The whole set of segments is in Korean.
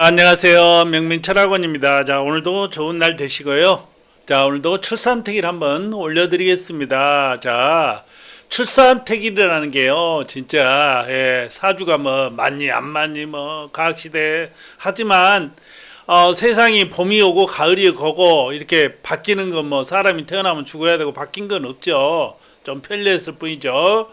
안녕하세요. 명민철학원입니다. 자, 오늘도 좋은 날 되시고요. 자, 오늘도 출산택일 한번 올려드리겠습니다. 자, 출산택일이라는 게요, 진짜, 사주가 뭐, 많니, 안 많니, 뭐, 과학시대. 하지만, 세상이 봄이 오고 가을이 가고, 이렇게 바뀌는 건 뭐, 사람이 태어나면 죽어야 되고, 바뀐 건 없죠. 좀 편리했을 뿐이죠.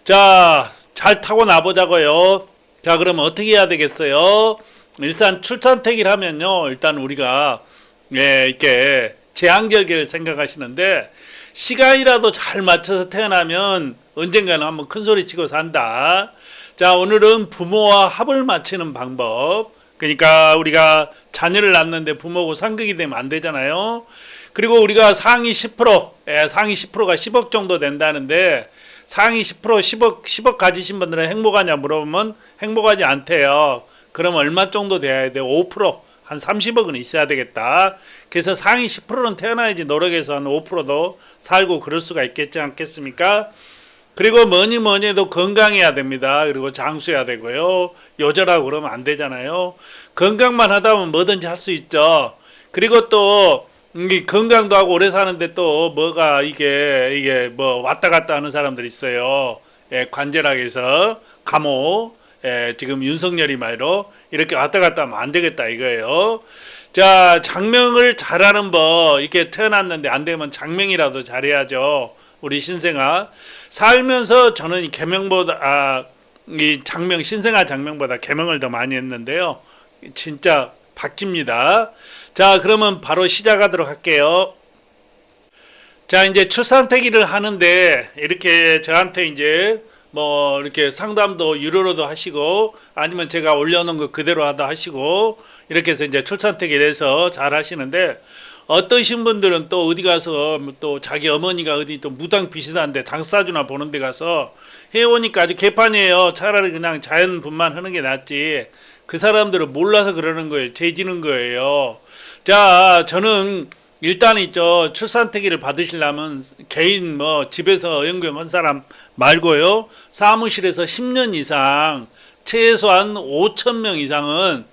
자, 잘 타고 나보자고요. 자, 그러면 어떻게 해야 되겠어요? 일단 출산택일 하면요, 일단 우리가 이렇게 재앙절개를 생각하시는데 시간이라도 잘 맞춰서 태어나면 언젠가는 한번 큰 소리 치고 산다. 자, 오늘은 부모와 합을 맞추는 방법. 그러니까 우리가 자녀를 낳는데 부모하고 상극이 되면 안 되잖아요. 그리고 우리가 상위 10%, 상위 10%가 10억 정도 된다는데 상위 10% 10억 가지신 분들은 행복하냐 물어보면 행복하지 않대요. 그럼 얼마 정도 돼야 돼? 5%, 한 30억은 있어야 되겠다. 그래서 상위 10%는 태어나야지 노력해서 한 5%도 살고 그럴 수가 있겠지 않겠습니까? 그리고 뭐니 해도 건강해야 됩니다. 그리고 장수해야 되고요. 요절하고 그러면 안 되잖아요. 건강만 하다 보면 뭐든지 할 수 있죠. 그리고 또 건강도 하고 오래 사는데 또 뭐가 이게 뭐 왔다 갔다 하는 사람들 있어요. 관절학에서 감호. 지금 윤석열이 말로 이렇게 왔다 갔다 하면 안 되겠다 이거예요. 자, 장명을 잘하는 법. 이렇게 태어났는데 안 되면 장명이라도 잘해야죠. 우리 신생아. 살면서 저는 계명보다, 이 장명, 신생아 장명보다 계명을 더 많이 했는데요. 진짜 바뀝니다. 자, 그러면 바로 시작하도록 할게요. 자, 이제 출산태기를 하는데 이렇게 저한테 이제 뭐 이렇게 상담도 유료로도 하시고 아니면 제가 올려놓은 거 그대로 하다 하시고 이렇게 해서 이제 출산택일 해서 잘 하시는데 어떠신 분들은 또 어디 가서 또 자기 어머니가 어디 또 무당 비슷한데 당사주나 보는 데 가서 해오니까 아주 개판이에요. 차라리 그냥 자연분만 하는 게 낫지. 그 사람들은 몰라서 그러는 거예요. 죄지는 거예요. 자, 저는 일단 있죠. 출산태기를 받으시려면 개인 뭐 집에서 어영부영 사람 말고요. 사무실에서 10년 이상 최소한 5천 명 이상은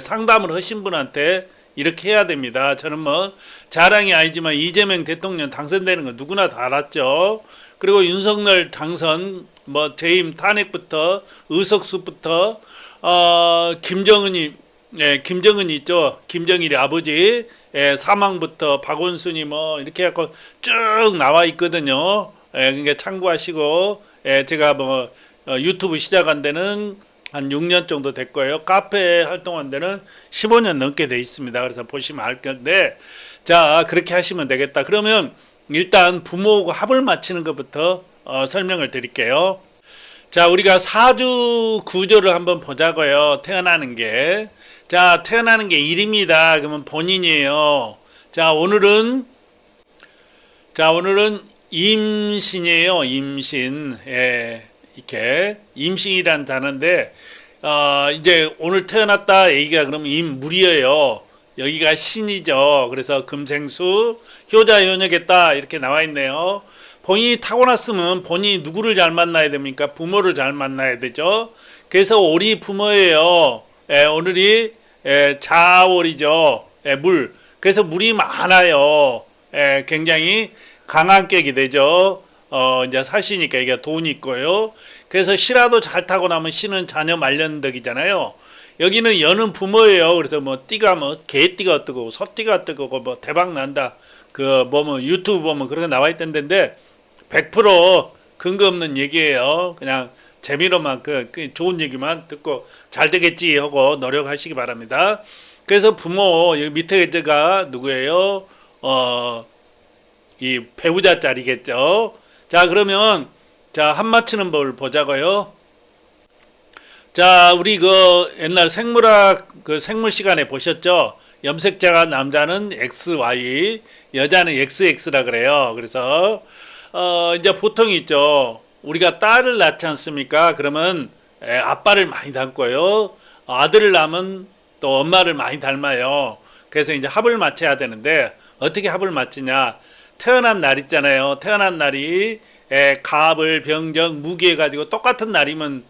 상담을 하신 분한테 이렇게 해야 됩니다. 저는 뭐 자랑이 아니지만 이재명 대통령 당선되는 거 누구나 다 알았죠. 그리고 윤석열 당선 뭐 재임 탄핵부터 의석수부터 김정은이 김정은이 있죠. 김정일이 아버지 사망부터 박원순이 뭐 이렇게 해갖고 쭉 나와 있거든요. 그러니까 참고하시고 제가 뭐 유튜브 시작한 데는 한 6년 정도 됐고요. 카페 활동한 데는 15년 넘게 돼 있습니다. 그래서 보시면 알 건데 자, 그렇게 하시면 되겠다. 그러면 일단 부모하고 합을 맞추는 것부터 설명을 드릴게요. 자, 우리가 사주 구조를 한번 보자고요. 태어나는 게. 자, 태어나는 게 일입니다. 그러면 본인이에요. 자, 오늘은 임신이에요. 임신. 이렇게 임신이란 단어인데 이제 오늘 태어났다 얘기가 그럼 임물이에요. 여기가 신이죠. 그래서 금생수 효자 효녀겠다 이렇게 나와 있네요. 본인이 타고났으면 본인이 누구를 잘 만나야 됩니까? 부모를 잘 만나야 되죠. 그래서 오리 부모예요. 오늘이 자월이죠. 물. 그래서 물이 많아요. 굉장히 강한 격이 되죠. 이제 사시니까 이게 돈이 있고요. 그래서 시라도 잘 타고 나면 시는 자녀 말년덕이잖아요. 여기는 여는 부모예요. 그래서 뭐 띠가 뭐 개띠가 어떠고 소띠가 어떠고 뭐 대박 난다. 뭐 유튜브 보면 그런 거 나와 있던 데인데 100% 근거 없는 얘기예요. 그냥 재미로만 그 좋은 얘기만 듣고 잘 되겠지 하고 노력하시기 바랍니다. 그래서 부모 여기 밑에 제가 누구예요? 이 배우자 짤이겠죠. 자, 그러면 자, 한 맞추는 법을 보자고요. 자, 우리 옛날 생물학 생물 시간에 보셨죠? 염색자가 남자는 XY, 여자는 XX라 그래요. 그래서 이제 보통 있죠. 우리가 딸을 낳지 않습니까? 그러면 아빠를 많이 닮고요. 아들을 낳으면 또 엄마를 많이 닮아요. 그래서 이제 합을 맞춰야 되는데 어떻게 합을 맞추냐? 태어난 날 있잖아요. 태어난 날이 갑을 병정 무기 해가지고 똑같은 날이면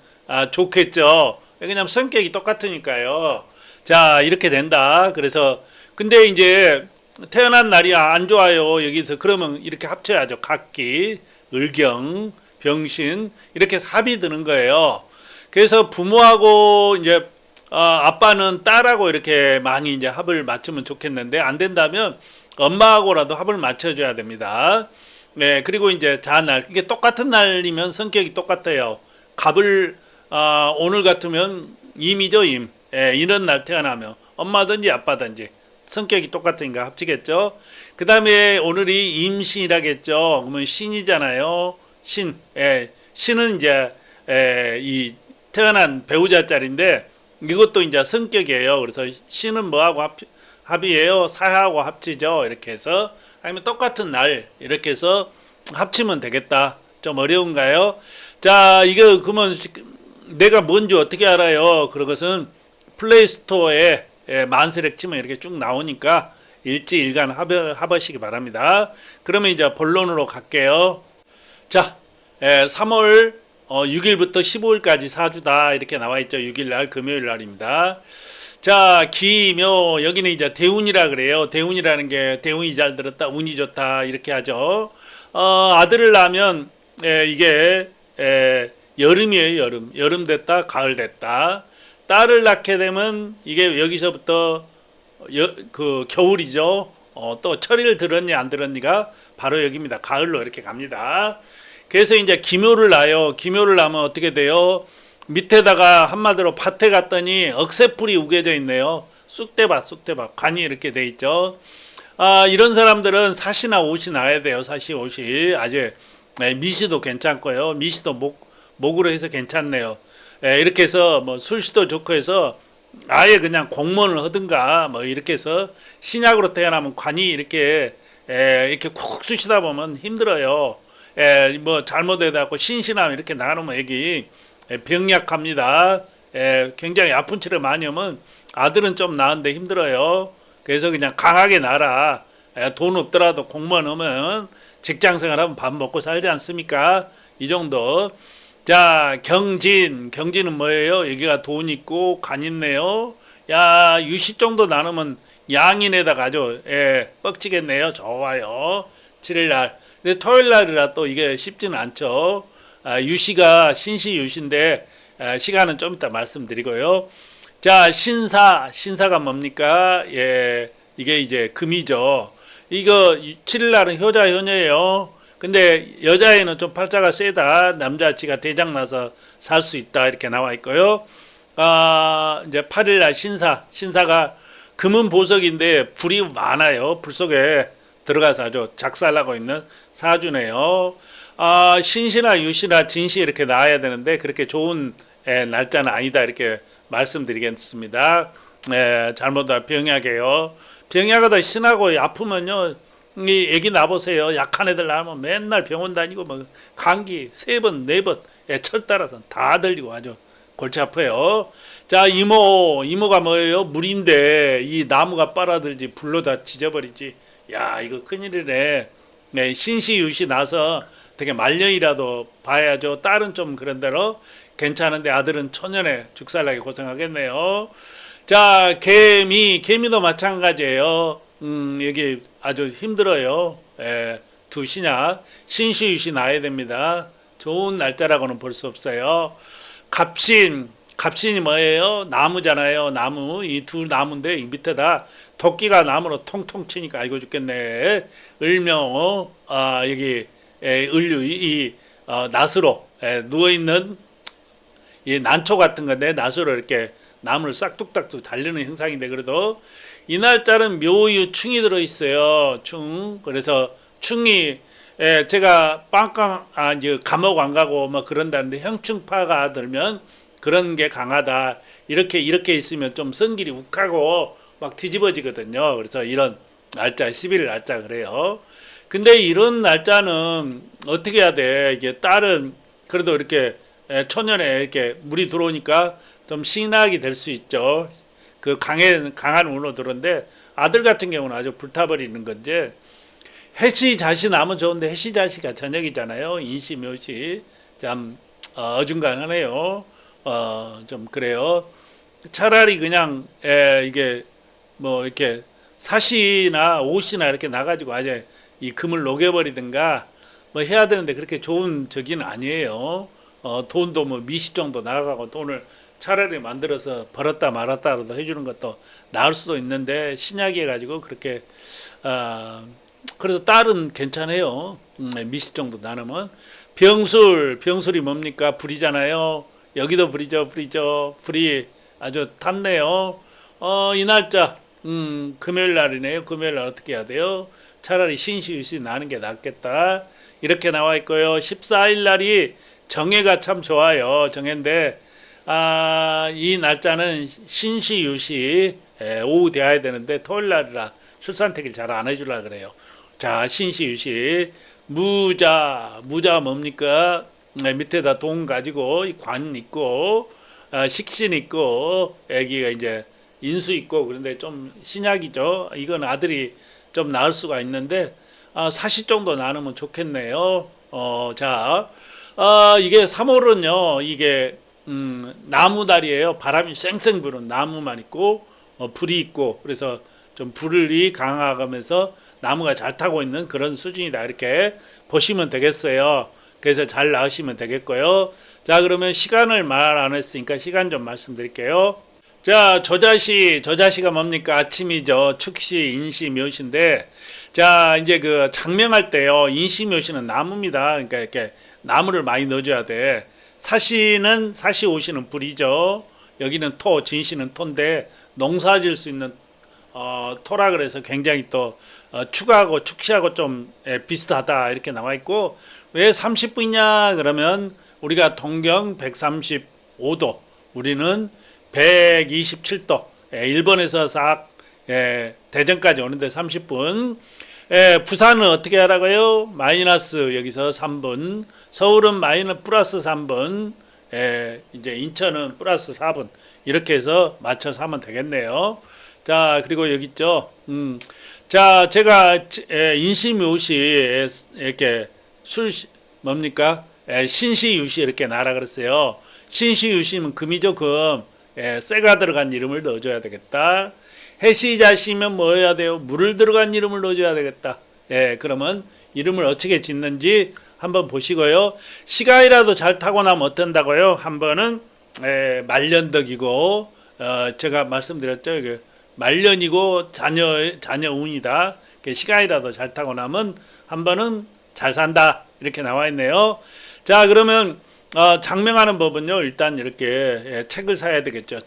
좋겠죠. 왜냐면 성격이 똑같으니까요. 자, 이렇게 된다. 그래서 근데 이제 태어난 날이 안 좋아요. 여기서 그러면 이렇게 합쳐야죠. 각기, 을경, 병신 이렇게 합이 드는 거예요. 그래서 부모하고 이제 아빠는 딸하고 이렇게 많이 이제 합을 맞추면 좋겠는데 안 된다면 엄마하고라도 합을 맞춰줘야 됩니다. 네, 그리고 이제 자날 이게 똑같은 날이면 성격이 똑같아요. 갑을 오늘 같으면 임이죠, 임. 예, 이런 날 태어나면 엄마든지 아빠든지 성격이 똑같으니까 합치겠죠. 그 다음에 오늘이 임신이라겠죠. 그러면 신이잖아요. 신. 예, 신은 이제 이 태어난 배우자 짤인데 이것도 이제 성격이에요. 그래서 신은 뭐하고 합이에요? 사하고 합치죠. 이렇게 해서 아니면 똑같은 날 이렇게 해서 합치면 되겠다. 좀 어려운가요? 자, 이거 그러면 내가 뭔지 어떻게 알아요? 그것은 플레이스토어에 만세력 치면 이렇게 쭉 나오니까 일지일간 합하시기 바랍니다. 그러면 이제 본론으로 갈게요. 자, 3월 6일부터 15일까지 사주다 이렇게 나와 있죠. 6일 날 금요일 날입니다. 자, 기묘 여기는 이제 대운이라 그래요. 대운이라는 게 대운이 잘 들었다, 운이 좋다 이렇게 하죠. 아들을 낳으면 이게 여름이에요. 여름 됐다, 가을 됐다. 딸을 낳게 되면 이게 여기서부터 그 겨울이죠. 또 철을 들었니 안 들었니가 바로 여기입니다. 가을로 이렇게 갑니다. 그래서 이제 기묘를 낳아요. 기묘를 낳으면 어떻게 돼요? 밑에다가 한마디로 밭에 갔더니 억새풀이 우겨져 있네요. 쑥대밭 관이 이렇게 돼 있죠. 이런 사람들은 사시나 옷이 나야 돼요. 사시 옷이 아주 미시도 괜찮고요. 미시도 목으로 해서 괜찮네요. 이렇게 해서 뭐 술시도 좋고 해서 아예 그냥 공무원을 하든가 뭐 이렇게 해서 신약으로 태어나면 관이 이렇게 쿡 쑤시다 보면 힘들어요. 뭐 잘못해갖고 신신하면 이렇게 나누면 여기 병약합니다. 굉장히 아픈 치료 많이 오면 아들은 좀 나은데 힘들어요. 그래서 그냥 강하게 나라. 돈 없더라도 공무원 오면 직장생활하면 밥 먹고 살지 않습니까? 이 정도. 자, 경진은 뭐예요? 여기가 돈 있고 간 있네요. 야, 유시 정도 나누면 양인에다가 아주 뻑치겠네요. 좋아요. 7일날. 근데 토요일날이라 또 이게 쉽지는 않죠. 유시가 신시 유시인데 시간은 좀 이따 말씀드리고요. 자, 신사가 뭡니까? 이게 이제 금이죠. 이거 7일날은 효자 효녀예요. 근데 여자애는 좀 팔자가 세다. 남자치가 대장나서 살 수 있다. 이렇게 나와 있고요. 이제 8일날 신사가 금은 보석인데 불이 많아요. 불 속에 들어가서 아주 작살나고 있는 사주네요. 신시나 유시나 진시 이렇게 나와야 되는데 그렇게 좋은 날짜는 아니다. 이렇게 말씀드리겠습니다. 잘못하면 병약해요. 병약하다 신하고 아프면요. 이 애기 나보세요. 약한 애들 나면 맨날 병원 다니고 뭐 감기 3번 4번 철 따라서 다 들리고 아주 골치 아파요. 자, 이모가 뭐예요? 물인데 이 나무가 빨아들지 불로 다 지져버리지. 야, 이거 큰일이네. 신시유시 나서 되게 말년이라도 봐야죠. 딸은 좀 그런 대로 괜찮은데 아들은 초년에 죽살나게 고생하겠네요. 자, 개미도 마찬가지예요. 여기 아주 힘들어요. 두 신약 신시유시 나야 됩니다. 좋은 날짜라고는 볼 수 없어요. 갑신이 뭐예요? 나무잖아요. 나무. 이 두 나무인데 이 밑에다 토끼가 나무로 통통 치니까 아이고 죽겠네. 을명 여기 을류 이 낫으로 누워 있는 이 난초 같은 건데 낫으로 이렇게 나무를 싹둑싹둑 달리는 형상인데 그래도 이 날짜는 묘유 충이 들어 있어요. 충. 그래서 충이 제가 이제 감옥 안 가고 뭐 그런다는데 형충파가 들면 그런 게 강하다. 이렇게 있으면 좀 성질이 욱하고 막 뒤집어지거든요. 그래서 이런 날짜 11일 날짜 그래요. 근데 이런 날짜는 어떻게 해야 돼? 이게 딸은 그래도 이렇게 초년에 이렇게 물이 들어오니까 좀 신학이 될 수 있죠. 그 강한 운으로 들어오는데 아들 같은 경우는 아주 불타버리는 건데 해시 자시 나면 좋은데 해시 자시가 저녁이잖아요. 인시 묘시 참 어중간하네요. 좀 그래요. 차라리 그냥 이게 뭐 이렇게 사시나 옷이나 이렇게 나가지고 아예 이 금을 녹여버리든가 뭐 해야 되는데 그렇게 좋은 저기는 아니에요. 돈도 뭐 미시 정도 나가고 돈을 차라리 만들어서 벌었다 말았다라도 해주는 것도 나을 수도 있는데 신약이 해가지고 그렇게 그래도 딸은 괜찮아요. 미시 정도 나누면 병술이 뭡니까? 불이잖아요. 여기도 불이죠. 불이 아주 탔네요. 이 날짜 금요일 날이네요. 금요일 날 어떻게 해야 돼요? 차라리 신시유시 나는 게 낫겠다. 이렇게 나와 있고요. 14일 날이 정해가 참 좋아요. 정해인데 이 날짜는 신시유시 오후 돼야 되는데 토요일 날이라 출산택일 잘 안 해주려 그래요. 자, 신시유시 무자 뭡니까? 밑에다 동 가지고 관 있고 식신 있고 애기가 이제 인수 있고 그런데 좀 신약이죠. 이건 아들이 좀 나을 수가 있는데 사시 정도 나누면 좋겠네요. 자, 이게 3월은요. 이게 나무달이에요. 바람이 쌩쌩 부는 나무만 있고 불이 있고 그래서 좀 불이 강하면서 나무가 잘 타고 있는 그런 수준이다 이렇게 보시면 되겠어요. 그래서 잘 나으시면 되겠고요. 자, 그러면 시간을 말 안 했으니까 시간 좀 말씀드릴게요. 자, 저자시가 뭡니까? 아침이죠. 축시, 인시, 묘시인데, 자, 이제 그 장명할 때요. 인시, 묘시는 나무입니다. 그러니까 이렇게 나무를 많이 넣어줘야 돼. 사시, 오시는 불이죠. 여기는 토, 진시는 토인데 농사 지을 수 있는 토라 그래서 굉장히 또 축하하고 축시하고 좀 비슷하다 이렇게 나와 있고 왜 30분이냐 그러면 우리가 동경 135도 우리는 127도 일본에서 싹 대전까지 오는데 30분 부산은 어떻게 하라고요? 마이너스 여기서 3분 서울은 마이너스 플러스 3분 이제 인천은 플러스 4분 이렇게 해서 맞춰서 하면 되겠네요. 자, 그리고 여기 있죠. 자, 제가 인시묘시 이렇게 뭡니까? 신시유시 이렇게 나라 그랬어요. 신시유시면 금이죠, 금. 쇠가 들어간 이름을 넣어줘야 되겠다. 해시자시면 뭐 해야 돼요? 물을 들어간 이름을 넣어줘야 되겠다. 그러면 이름을 어떻게 짓는지 한번 보시고요. 시간이라도 잘 타고 나면 어떤다고요? 한 번은 말년덕이고 제가 말씀드렸죠. 말년이고 자녀 운이다. 시간이라도 잘 타고 나면 한 번은 잘 산다. 이렇게 나와 있네요. 자, 그러면 장명하는 법은요. 일단 이렇게 책을 사야 되겠죠.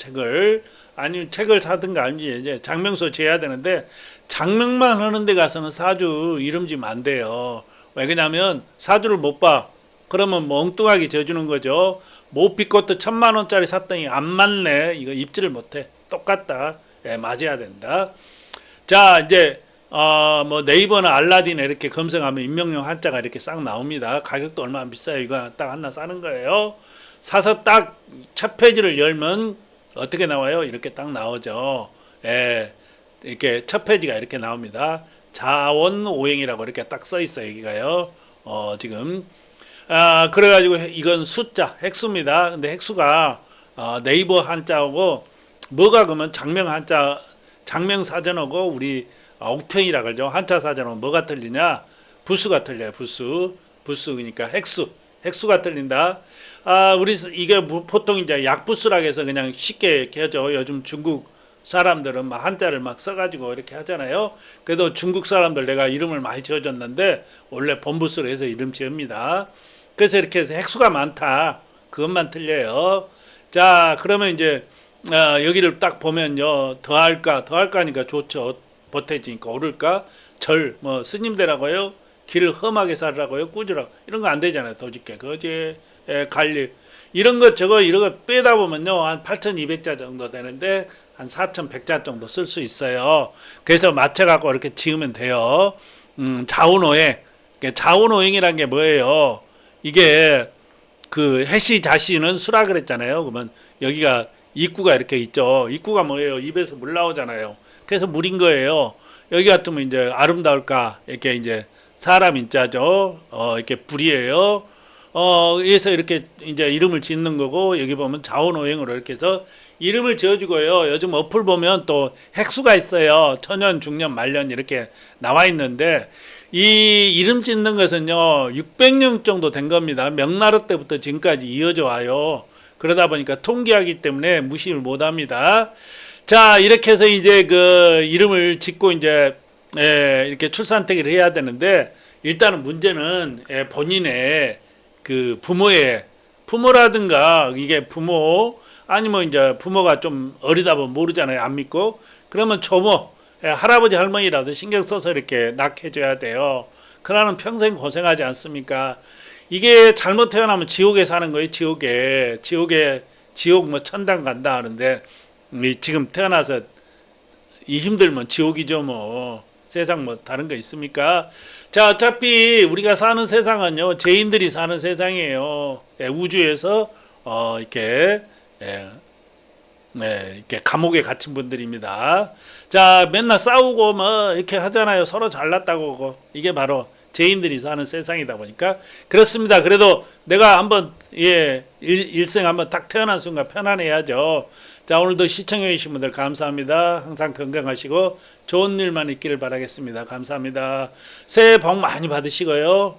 아니면 책을 사든가 아니면 이제 장명서 지어야 되는데 장명만 하는 데 가서는 사주 이름 지면 안 돼요. 왜냐면 사주를 못 봐. 그러면 뭐 엉뚱하게 지어주는 거죠. 모피 것도 1,000만 원짜리 샀더니 안 맞네. 이거 입지를 못해. 똑같다. 맞아야 된다. 자, 이제 뭐 네이버나 알라딘에 이렇게 검색하면 임명용 한자가 이렇게 싹 나옵니다. 가격도 얼마 안 비싸요. 이거 딱 하나 사는 거예요. 사서 딱 첫 페이지를 열면 어떻게 나와요? 이렇게 딱 나오죠. 이렇게 첫 페이지가 이렇게 나옵니다. 자원오행이라고 이렇게 딱 써 있어요. 여기가요. 지금 그래가지고 이건 숫자 핵수입니다. 근데 핵수가 네이버 한자하고 뭐가 그러면 장명 한자 장명 사전하고 우리 옥평이라 그러죠. 한자 사전하고 뭐가 틀리냐? 부수가 틀려요. 부수니까 핵수가 틀린다. 우리 이게 보통 이제 약부수라고 해서 그냥 쉽게 이렇게 하죠. 요즘 중국 사람들은 막 한자를 막 써가지고 이렇게 하잖아요. 그래도 중국 사람들 내가 이름을 많이 지어줬는데 원래 본부수로 해서 이름 지읍니다. 그래서 이렇게 해서 핵수가 많다. 그것만 틀려요. 자, 그러면 이제 여기를 딱 보면요. 더할까니까 좋죠. 보태지니까 오를까? 뭐 스님들하고요. 길을 험하게 살라고요. 꾸지라 이런 거 안 되잖아요. 도직계 거제 관리 이런 거 빼다 보면요. 한 8,200자 정도 되는데 한 4,100자 정도 쓸 수 있어요. 그래서 맞춰갖고 이렇게 지으면 돼요. 자운오행이란 게 뭐예요? 이게 그 해시자시는 수라 그랬잖아요. 그러면 여기가 입구가 이렇게 있죠. 입구가 뭐예요? 입에서 물 나오잖아요. 그래서 물인 거예요. 여기 같으면 이제 아름다울까? 이렇게 이제 사람 인자죠. 이렇게 불이에요. 그래서 이렇게 이제 이름을 짓는 거고, 여기 보면 자원오행으로 이렇게 해서 이름을 지어주고요. 요즘 어플 보면 또 핵수가 있어요. 천년, 중년, 말년 이렇게 나와 있는데, 이 이름 짓는 것은요, 600년 정도 된 겁니다. 명나라 때부터 지금까지 이어져 와요. 그러다 보니까 통기하기 때문에 무시를 못 합니다. 자, 이렇게 해서 이제 그 이름을 짓고 이제 이렇게 출산택일을 해야 되는데, 일단은 문제는 본인의 그 부모라든가 이게 부모 아니면 이제 부모가 좀 어리다 보면 모르잖아요. 안 믿고. 그러면 조모, 할아버지 할머니라도 신경 써서 이렇게 낳게줘야 돼요. 그러면 평생 고생하지 않습니까? 이게 잘못 태어나면 지옥에 사는 거예요. 지옥 뭐 천당 간다 하는데, 지금 태어나서 이 힘들면 지옥이죠 뭐. 세상 뭐 다른 거 있습니까? 자, 어차피 우리가 사는 세상은요, 죄인들이 사는 세상이에요. 우주에서 이렇게 이렇게 감옥에 갇힌 분들입니다. 자, 맨날 싸우고 뭐 이렇게 하잖아요. 서로 잘났다고 하고. 이게 바로 죄인들이 사는 세상이다 보니까 그렇습니다. 그래도 내가 한번 일생 한번 딱 태어난 순간 편안해야죠. 자, 오늘도 시청해 주신 분들 감사합니다. 항상 건강하시고 좋은 일만 있기를 바라겠습니다. 감사합니다. 새해 복 많이 받으시고요.